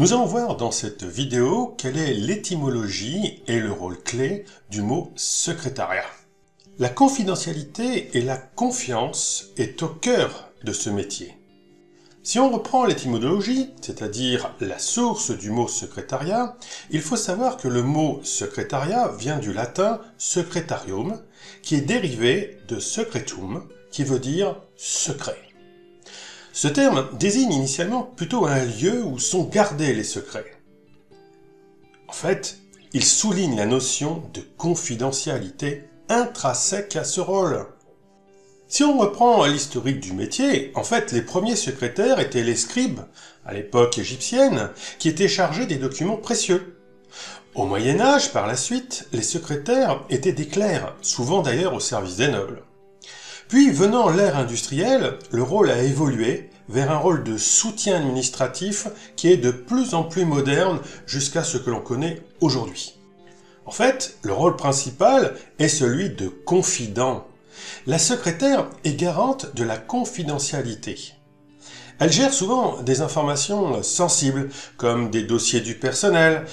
Nous allons voir dans cette vidéo quelle est l'étymologie et le rôle clé du mot secrétariat. La confidentialité et la confiance est au cœur de ce métier. Si on reprend l'étymologie, c'est-à-dire la source du mot secrétariat, il faut savoir que le mot secrétariat vient du latin secretarium, qui est dérivé de secretum, qui veut dire secret. Ce terme désigne initialement plutôt un lieu où sont gardés les secrets. En fait, il souligne la notion de confidentialité intrinsèque à ce rôle. Si on reprend l'historique du métier, en fait, les premiers secrétaires étaient les scribes, à l'époque égyptienne, qui étaient chargés des documents précieux. Au Moyen-Âge, par la suite, les secrétaires étaient des clercs, souvent d'ailleurs au service des nobles. Puis, venant l'ère industrielle, le rôle a évolué vers un rôle de soutien administratif qui est de plus en plus moderne jusqu'à ce que l'on connaît aujourd'hui. En fait, le rôle principal est celui de confident. La secrétaire est garante de la confidentialité. Elle gère souvent des informations sensibles, comme des dossiers du personnel.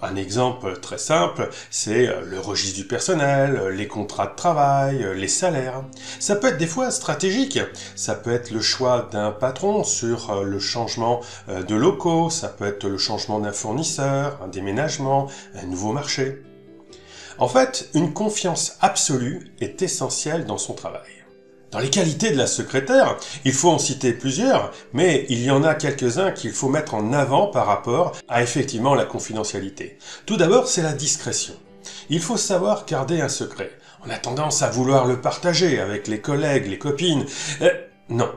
Un exemple très simple, c'est le registre du personnel, les contrats de travail, les salaires. Ça peut être des fois stratégique. Ça peut être le choix d'un patron sur le changement de locaux, ça peut être le changement d'un fournisseur, un déménagement, un nouveau marché. En fait, une confiance absolue est essentielle dans son travail. Dans les qualités de la secrétaire, il faut en citer plusieurs, mais il y en a quelques-uns qu'il faut mettre en avant par rapport à effectivement la confidentialité. Tout d'abord, c'est la discrétion. Il faut savoir garder un secret. On a tendance à vouloir le partager avec les collègues, les copines. Non,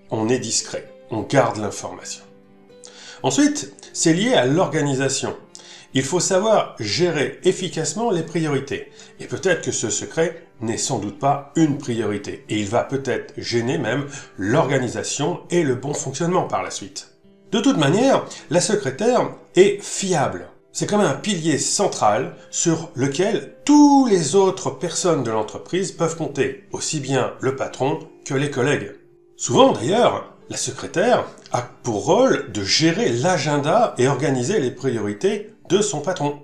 on est discret, on garde l'information. Ensuite, c'est lié à l'organisation. Il faut savoir gérer efficacement les priorités. Et peut-être que ce secret n'est sans doute pas une priorité. Et il va peut-être gêner même l'organisation et le bon fonctionnement par la suite. De toute manière, la secrétaire est fiable. C'est comme un pilier central sur lequel toutes les autres personnes de l'entreprise peuvent compter, aussi bien le patron que les collègues. Souvent d'ailleurs, la secrétaire a pour rôle de gérer l'agenda et organiser les priorités de son patron.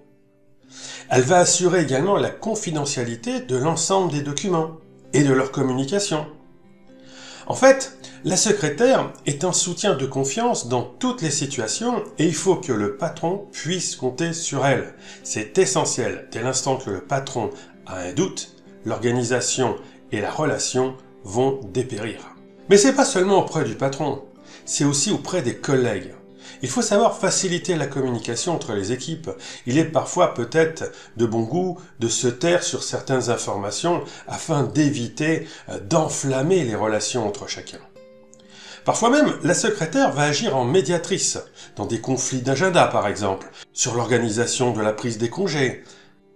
Elle va assurer également la confidentialité de l'ensemble des documents et de leur communication. En fait, la secrétaire est un soutien de confiance dans toutes les situations et il faut que le patron puisse compter sur elle. C'est essentiel. Dès l'instant que le patron a un doute, l'organisation et la relation vont dépérir. Mais c'est pas seulement auprès du patron, c'est aussi auprès des collègues. Il faut savoir faciliter la communication entre les équipes. Il est parfois peut-être de bon goût de se taire sur certaines informations afin d'éviter d'enflammer les relations entre chacun. Parfois même, la secrétaire va agir en médiatrice, dans des conflits d'agenda par exemple, sur l'organisation de la prise des congés.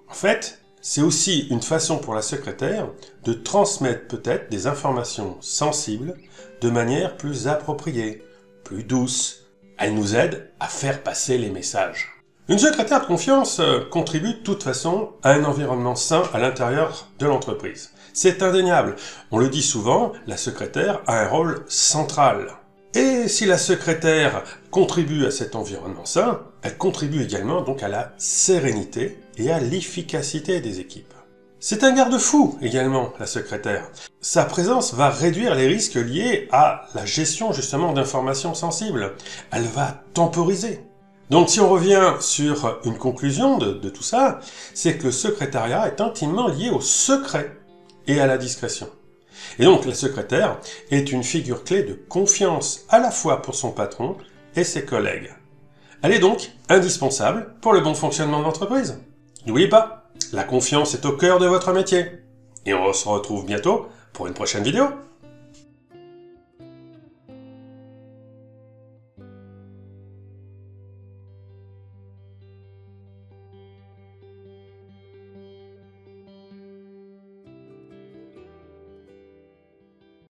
En fait, c'est aussi une façon pour la secrétaire de transmettre peut-être des informations sensibles de manière plus appropriée, plus douce. Elle nous aide à faire passer les messages. Une secrétaire de confiance contribue de toute façon à un environnement sain à l'intérieur de l'entreprise. C'est indéniable. On le dit souvent, la secrétaire a un rôle central. Et si la secrétaire contribue à cet environnement sain, elle contribue également donc à la sérénité et à l'efficacité des équipes. C'est un garde-fou également, la secrétaire. Sa présence va réduire les risques liés à la gestion justement d'informations sensibles. Elle va temporiser. Donc si on revient sur une conclusion de tout ça, c'est que le secrétariat est intimement lié au secret et à la discrétion. Et donc la secrétaire est une figure clé de confiance à la fois pour son patron et ses collègues. Elle est donc indispensable pour le bon fonctionnement de l'entreprise. N'oubliez pas, la confiance est au cœur de votre métier. Et on se retrouve bientôt pour une prochaine vidéo.